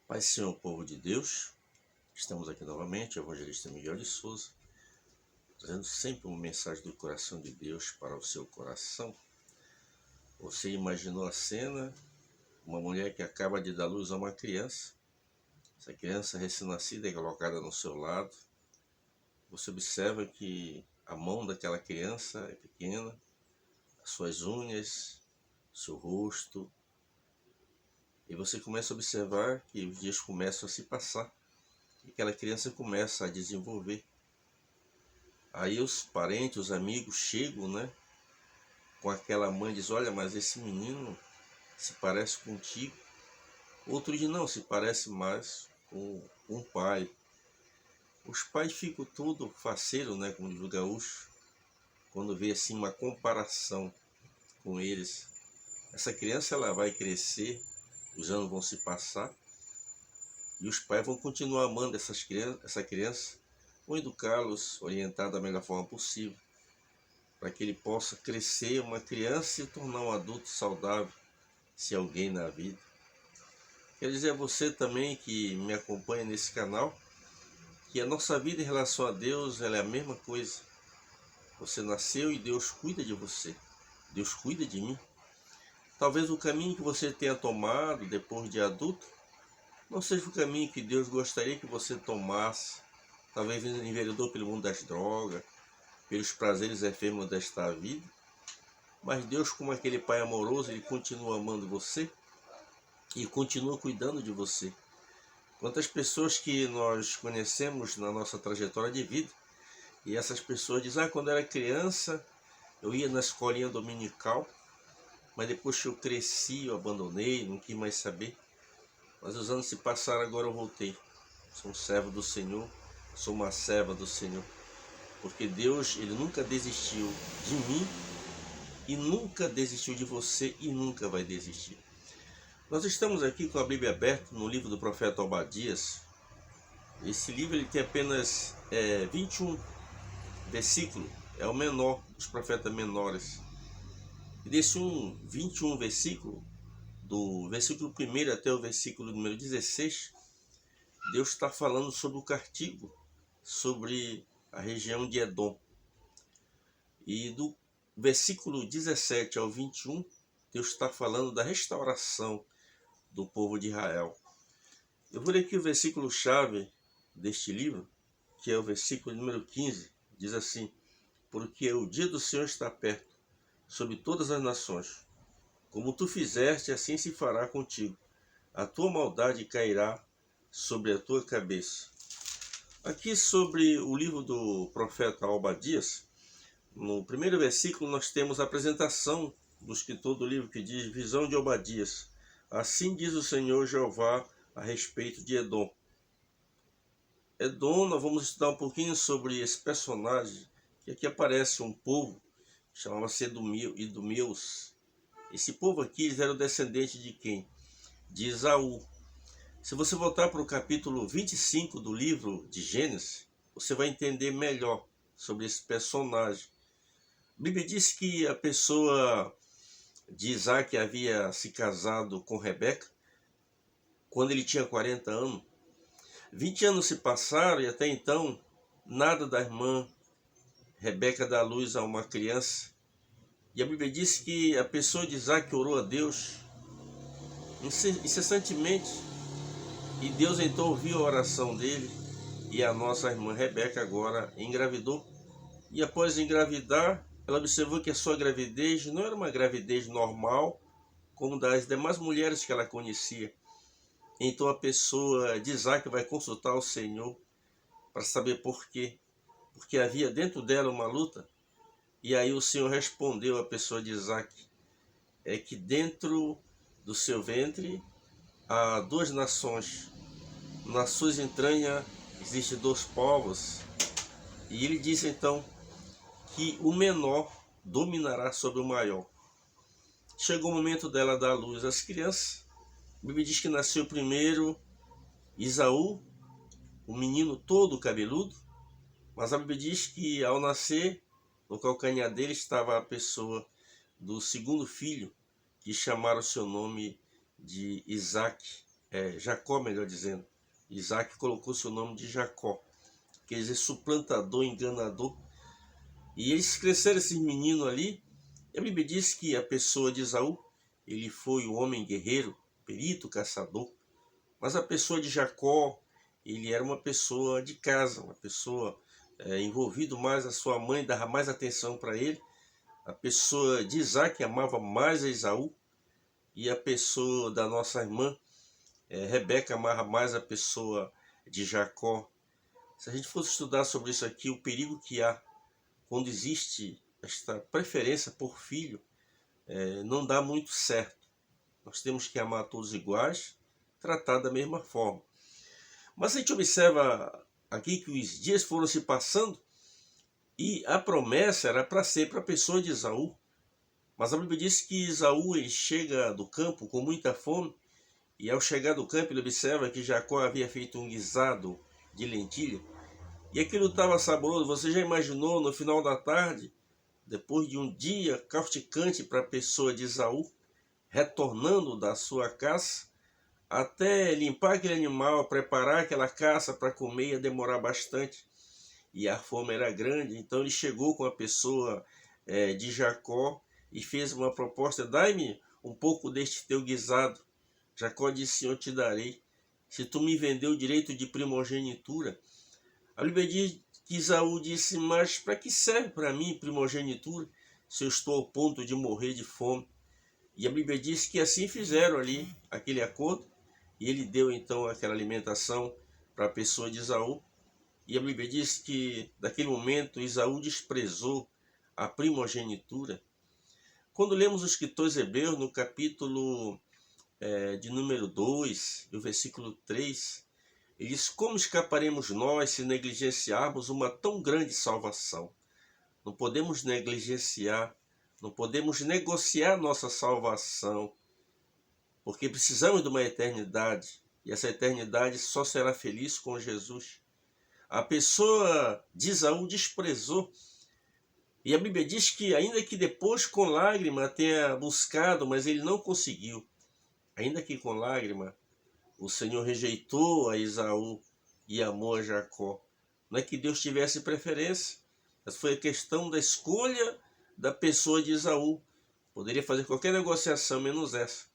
Paz, Senhor, povo de Deus, estamos aqui novamente, o evangelista Miguel de Souza, trazendo sempre uma mensagem do coração de Deus para o seu coração. Você imaginou a cena, uma mulher que acaba de dar luz a uma criança, essa criança recém-nascida é colocada no seu lado, você observa que a mão daquela criança é pequena, as suas unhas, seu rosto, e você começa a observar que os dias começam a se passar, e aquela criança começa a desenvolver. Aí os parentes, os amigos chegam, com aquela mãe, diz: olha, mas esse menino se parece contigo. Outro diz: não, se parece mais com um pai. Os pais ficam todo faceiro, como diz o gaúcho, quando vê assim uma comparação com eles. Essa criança ela vai crescer, os anos vão se passar e os pais vão continuar amando essa criança, vão educá-los, orientar da melhor forma possível, para que ele possa crescer uma criança e se tornar um adulto saudável, se alguém na vida. Quero dizer a você também que me acompanha nesse canal, que a nossa vida em relação a Deus ela é a mesma coisa. Você nasceu e Deus cuida de você, Deus cuida de mim. Talvez o caminho que você tenha tomado depois de adulto não seja o caminho que Deus gostaria que você tomasse. Talvez enveredou pelo mundo das drogas, pelos prazeres efêmeros desta vida. Mas Deus, como aquele Pai amoroso, Ele continua amando você e continua cuidando de você. Quantas pessoas que nós conhecemos na nossa trajetória de vida, e essas pessoas dizem: quando eu era criança eu ia na escolinha dominical, mas depois que eu cresci eu abandonei, não quis mais saber. Mas os anos se passaram, agora eu voltei. Sou um servo do Senhor, sou uma serva do Senhor, porque Deus, Ele nunca desistiu de mim e nunca desistiu de você e nunca vai desistir. Nós estamos aqui com a Bíblia aberta no livro do profeta Obadias. Esse livro ele tem apenas 21 versículos, é o menor dos profetas menores. E desse 21 versículo, do versículo 1 até o versículo número 16, Deus está falando sobre o castigo, sobre a região de Edom. E do versículo 17 ao 21, Deus está falando da restauração do povo de Israel. Eu vou ler aqui o versículo-chave deste livro, que é o versículo número 15, diz assim: porque o dia do Senhor está perto, sobre todas as nações. Como tu fizeste, assim se fará contigo. A tua maldade cairá sobre a tua cabeça. Aqui sobre o livro do profeta Obadias, no primeiro versículo nós temos a apresentação do escritor do livro, que diz: visão de Obadias. Assim diz o Senhor Jeová a respeito de Edom. Edom, nós vamos estudar um pouquinho sobre esse personagem, que aqui aparece um povo, chamava-se Idumeus. Esse povo aqui, eles eram descendentes de quem? De Esaú. Se você voltar para o capítulo 25 do livro de Gênesis, você vai entender melhor sobre esse personagem. A Bíblia diz que a pessoa de Isaac havia se casado com Rebeca quando ele tinha 40 anos. 20 anos se passaram e até então nada da irmã Rebeca dá luz a uma criança. E a Bíblia diz que a pessoa de Isaac orou a Deus incessantemente, e Deus então ouviu a oração dele, e a nossa irmã Rebeca agora engravidou. E após engravidar, ela observou que a sua gravidez não era uma gravidez normal, como das demais mulheres que ela conhecia. Então a pessoa de Isaac vai consultar o Senhor para saber por quê. Porque havia dentro dela uma luta. E aí o Senhor respondeu à pessoa de Isaac: é que dentro do seu ventre há duas nações. Nas suas entranhas existem dois povos. E ele disse então que o menor dominará sobre o maior. Chegou o momento dela dar à luz às crianças. A Bíblia diz que nasceu primeiro Esaú, um menino todo cabeludo, mas a Bíblia diz que ao nascer, no calcanhar dele estava a pessoa do segundo filho, que chamaram o seu nome de Isaac. Jacó, melhor dizendo. Isaac colocou seu nome de Jacó, quer dizer suplantador, enganador. E eles cresceram, esses meninos ali. E a Bíblia diz que a pessoa de Esaú, ele foi o homem guerreiro, perito, caçador. Mas a pessoa de Jacó, ele era uma pessoa de casa, uma pessoa envolvida mais, a sua mãe dava mais atenção para ele. A pessoa de Isaac amava mais a Esaú. E a pessoa da nossa irmã, Rebeca, amava mais a pessoa de Jacó. Se a gente fosse estudar sobre isso aqui, o perigo que há quando existe esta preferência por filho, não dá muito certo. Nós temos que amar todos iguais, tratar da mesma forma. Mas a gente observa aqui que os dias foram se passando e a promessa era para ser para a pessoa de Esaú. Mas a Bíblia diz que Esaú ele chega do campo com muita fome e ao chegar do campo ele observa que Jacó havia feito um guisado de lentilha e aquilo estava saboroso. Você já imaginou no final da tarde, depois de um dia causticante para a pessoa de Esaú, retornando da sua caça, até limpar aquele animal, preparar aquela caça para comer ia demorar bastante. E a fome era grande, então ele chegou com a pessoa de Jacó e fez uma proposta: dai-me um pouco deste teu guisado. Jacó disse: eu te darei, se tu me vender o direito de primogenitura. A Bíblia diz que Esaú disse: mas para que serve para mim primogenitura, se eu estou ao ponto de morrer de fome? E a Bíblia diz que assim fizeram ali aquele acordo, e ele deu então aquela alimentação para a pessoa de Esaú. E a Bíblia diz que naquele momento Esaú desprezou a primogenitura. Quando lemos os escritores hebreus no capítulo de número 2, do versículo 3, ele diz: como escaparemos nós se negligenciarmos uma tão grande salvação? Não podemos negligenciar, não podemos negociar nossa salvação, porque precisamos de uma eternidade, e essa eternidade só será feliz com Jesus. A pessoa de Esaú desprezou, e a Bíblia diz que ainda que depois com lágrima tenha buscado, mas ele não conseguiu. Ainda que com lágrima, o Senhor rejeitou a Esaú e amou a Jacó. Não é que Deus tivesse preferência, mas foi a questão da escolha da pessoa de Esaú. Poderia fazer qualquer negociação menos essa.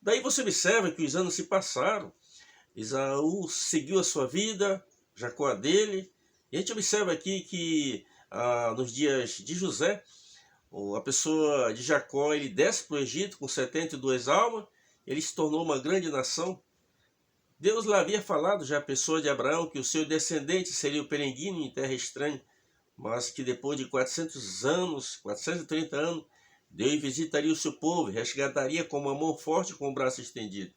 Daí você observa que os anos se passaram. Esaú seguiu a sua vida, Jacó a dele. E a gente observa aqui que nos dias de José, a pessoa de Jacó, ele desce para o Egito com 72 almas. Ele se tornou uma grande nação. Deus lá havia falado já à pessoa de Abraão que o seu descendente seria o peregrino em terra estranha, mas que depois de 400 anos, 430 anos, Deus visitaria o seu povo e resgataria com uma mão forte e com o braço estendido.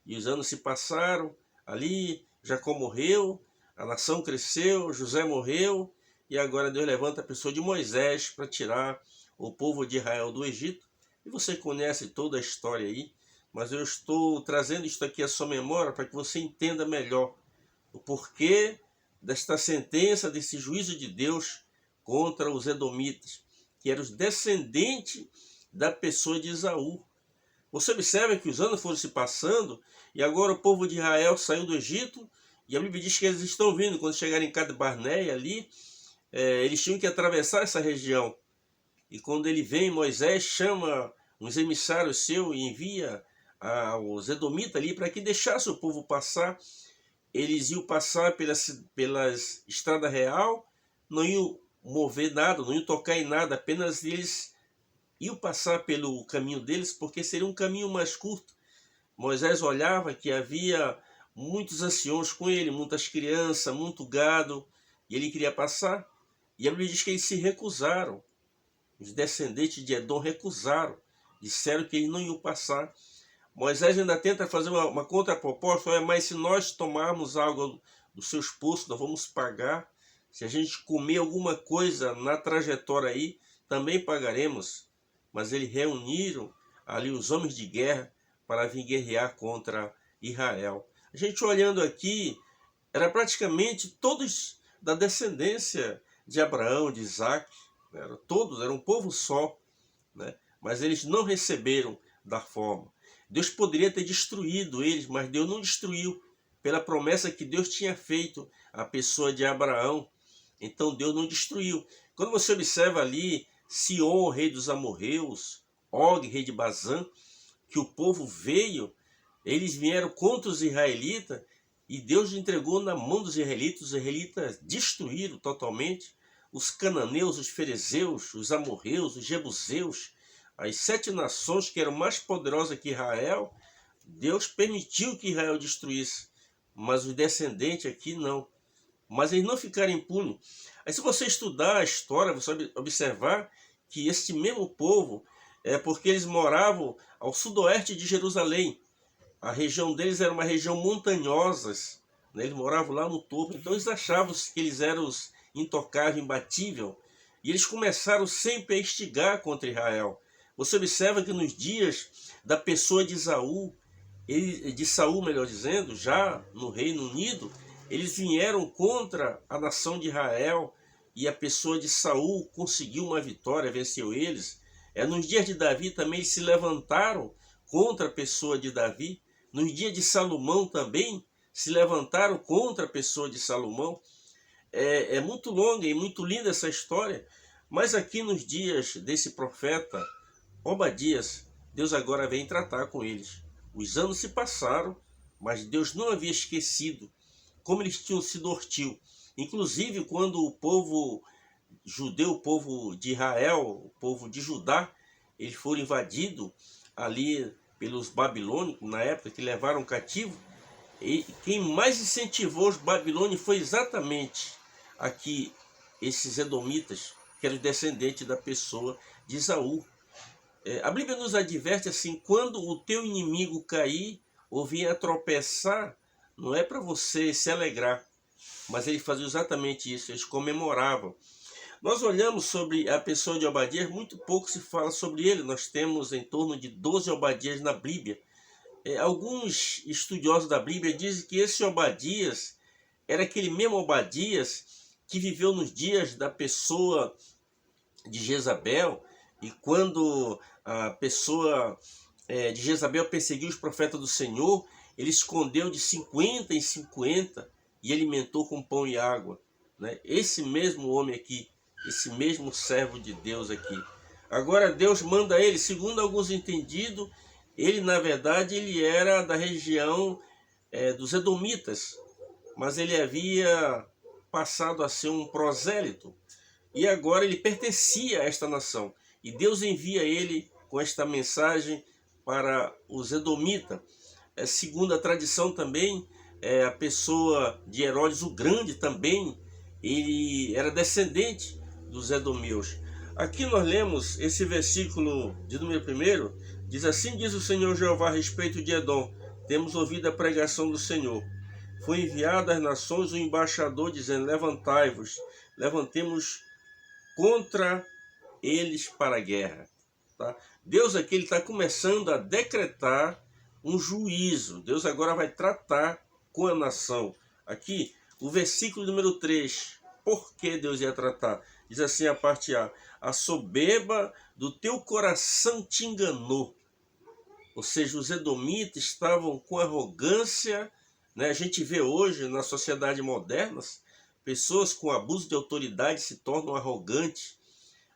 E os anos se passaram, ali Jacó morreu, a nação cresceu, José morreu, e agora Deus levanta a pessoa de Moisés para tirar o povo de Israel do Egito. E você conhece toda a história aí, mas eu estou trazendo isto aqui à sua memória para que você entenda melhor o porquê desta sentença, desse juízo de Deus contra os edomitas, que eram os descendentes da pessoa de Esaú. Você observa que os anos foram se passando e agora o povo de Israel saiu do Egito e a Bíblia diz que eles estão vindo. Quando chegarem em Cades Barneia ali, eles tinham que atravessar essa região. E quando ele vem, Moisés chama uns emissários seus e envia os edomitas ali para que deixasse o povo passar. Eles iam passar pelas estrada real, não iam mover nada, não iam tocar em nada, apenas eles iam passar pelo caminho deles, porque seria um caminho mais curto. Moisés olhava que havia muitos anciãos com ele, muitas crianças, muito gado, e ele queria passar. E a Bíblia diz que eles se recusaram. Os descendentes de Edom recusaram, disseram que eles não iam passar. Moisés ainda tenta fazer uma contraproposta: mas se nós tomarmos algo dos seus poços, nós vamos pagar. Se a gente comer alguma coisa na trajetória aí, também pagaremos. Mas eles reuniram ali os homens de guerra para vir guerrear contra Israel. A gente olhando aqui, era praticamente todos da descendência de Abraão, de Isaac, né? Todos, era um povo só, né? Mas eles não receberam da forma. Deus poderia ter destruído eles, mas Deus não destruiu, pela promessa que Deus tinha feito à pessoa de Abraão. Então Deus não destruiu. Quando você observa ali Sion, rei dos amorreus, Og, rei de Bazã, que o povo veio, eles vieram contra os israelitas e Deus entregou na mão dos israelitas destruíram totalmente os cananeus, os ferezeus, os amorreus, os jebuseus, as 7 nações que eram mais poderosas que Israel. Deus permitiu que Israel destruísse, mas os descendentes aqui não. Mas eles não ficaram impunes. Aí se você estudar a história, você vai observar que este mesmo povo, porque eles moravam ao sudoeste de Jerusalém. A região deles era uma região montanhosa, né? Eles moravam lá no topo, então eles achavam que eles eram os intocáveis, imbatíveis. E eles começaram sempre a instigar contra Israel. Você observa que nos dias da pessoa de Saul, melhor dizendo, já no Reino Unido, eles vieram contra a nação de Israel e a pessoa de Saul conseguiu uma vitória, venceu eles. Nos dias de Davi também eles se levantaram contra a pessoa de Davi. Nos dias de Salomão também se levantaram contra a pessoa de Salomão. É muito longa e muito linda essa história, mas aqui nos dias desse profeta Obadias, Deus agora vem tratar com eles. Os anos se passaram, mas Deus não havia esquecido como eles tinham sido hostil. Inclusive, quando o povo judeu, o povo de Israel, o povo de Judá, eles foram invadidos ali pelos babilônicos, na época que levaram cativo, e quem mais incentivou os babilônios foi exatamente aqui esses edomitas, que eram descendentes da pessoa de Saul. A Bíblia nos adverte assim, quando o teu inimigo cair ou vier a tropeçar, não é para você se alegrar, mas eles faziam exatamente isso, eles comemoravam. Nós olhamos sobre a pessoa de Obadias, muito pouco se fala sobre ele, nós temos em torno de 12 Obadias na Bíblia. Alguns estudiosos da Bíblia dizem que esse Obadias era aquele mesmo Obadias que viveu nos dias da pessoa de Jezabel, e quando a pessoa de Jezabel perseguiu os profetas do Senhor, ele escondeu de 50 em 50 e alimentou com pão e água. Né? Esse mesmo homem aqui, esse mesmo servo de Deus aqui. Agora Deus manda ele, segundo alguns entendidos, ele na verdade ele era da região dos Edomitas, mas ele havia passado a ser um prosélito e agora ele pertencia a esta nação. E Deus envia ele com esta mensagem para os Edomitas. Segundo a tradição também, a pessoa de Herodes o Grande também, ele era descendente dos Edomeus. Aqui nós lemos esse versículo de número 1, diz assim: diz o Senhor Jeová a respeito de Edom, temos ouvido a pregação do Senhor. Foi enviado às nações um embaixador dizendo: levantai-vos, levantemos contra eles para a guerra. Tá? Deus aqui está começando a decretar um juízo. Deus agora vai tratar com a nação. Aqui, o versículo número 3. Por que Deus ia tratar? Diz assim a parte A: a soberba do teu coração te enganou. Ou seja, os edomitas estavam com arrogância. Né? A gente vê hoje na sociedade moderna, pessoas com abuso de autoridade se tornam arrogantes,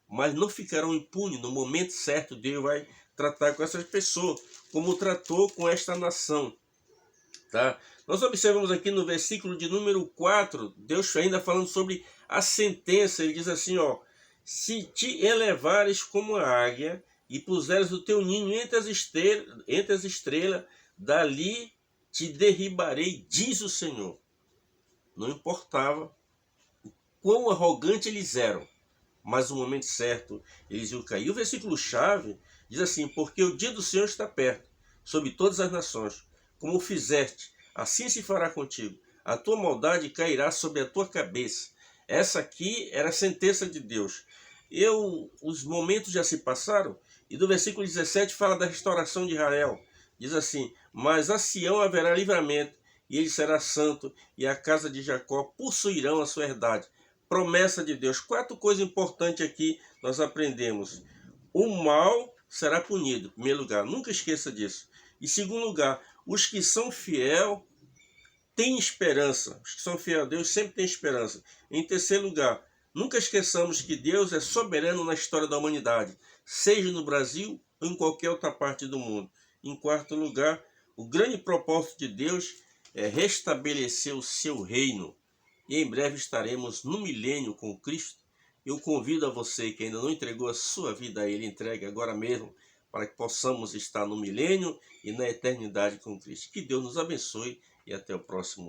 mas não ficarão impunes. No momento certo, Deus vai tratar com essas pessoas, como tratou com esta nação. Tá? Nós observamos aqui no versículo de número 4, Deus ainda falando sobre a sentença. Ele diz assim, ó: se te elevares como a águia e puseres o teu ninho entre as estrelas, dali te derribarei, diz o Senhor. Não importava o quão arrogante eles eram, mas no momento certo eles iam cair. O versículo-chave diz assim: porque o dia do Senhor está perto, sobre todas as nações. Como o fizeste, assim se fará contigo. A tua maldade cairá sobre a tua cabeça. Essa aqui era a sentença de Deus. Os momentos já se passaram, e do versículo 17 fala da restauração de Israel. Diz assim: mas a Sião haverá livramento, e ele será santo, e a casa de Jacó possuirão a sua herdade. Promessa de Deus. 4 coisas importantes aqui nós aprendemos. O mal será punido, em primeiro lugar. Nunca esqueça disso. Em segundo lugar, os que são fiel têm esperança. Os que são fiel a Deus sempre têm esperança. Em terceiro lugar, nunca esqueçamos que Deus é soberano na história da humanidade, seja no Brasil ou em qualquer outra parte do mundo. Em quarto lugar, o grande propósito de Deus é restabelecer o seu reino. E em breve estaremos no milênio com Cristo. Eu convido a você que ainda não entregou a sua vida a Ele, entregue agora mesmo, para que possamos estar no milênio e na eternidade com Cristo. Que Deus nos abençoe e até o próximo.